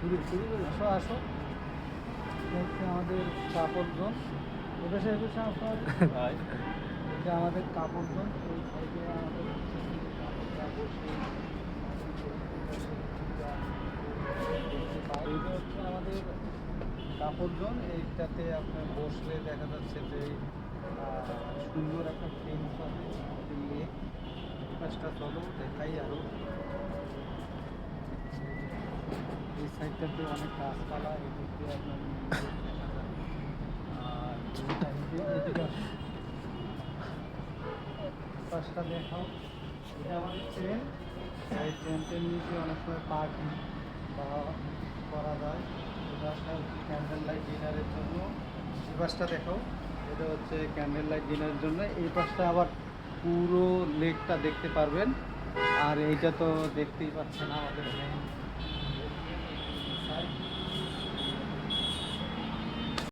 আসো আসো, হচ্ছে আমাদের কাপড় জোন। এপাশে এপাশে আপনার এটা আমাদের কাপড় জোন। এই সাইডে আমাদের হচ্ছে কাপড়টা বসে এইটা হচ্ছে আমাদের কাপড় জোন। এইটাতে আপনার বসলে দেখা যাচ্ছে যে সুন্দর একটা ফিল্ম হবে লেক। পাশটা চলো দেখাই আরো। এই সাইডটাতে অনেক গাছপালা, এদিক দিয়ে আপনার দেখা যায়। আর এদিকে পাশটা দেখাও। এটা আমাদের ট্রেন। এই ট্রেনটা নিয়ে অনেক সময় পার্টি বা করা যায়। এই পাশটা হচ্ছে ক্যান্ডেল লাইট ডিনারের জন্য। এই পাশটা দেখাও, এটা হচ্ছে ক্যান্ডেল লাইট ডিনারের জন্য। এই পাশটা আবার পুরো লেকটা দেখতে পারবেন। আর এইটা তো দেখতেই পাচ্ছেন আমাদের মেইন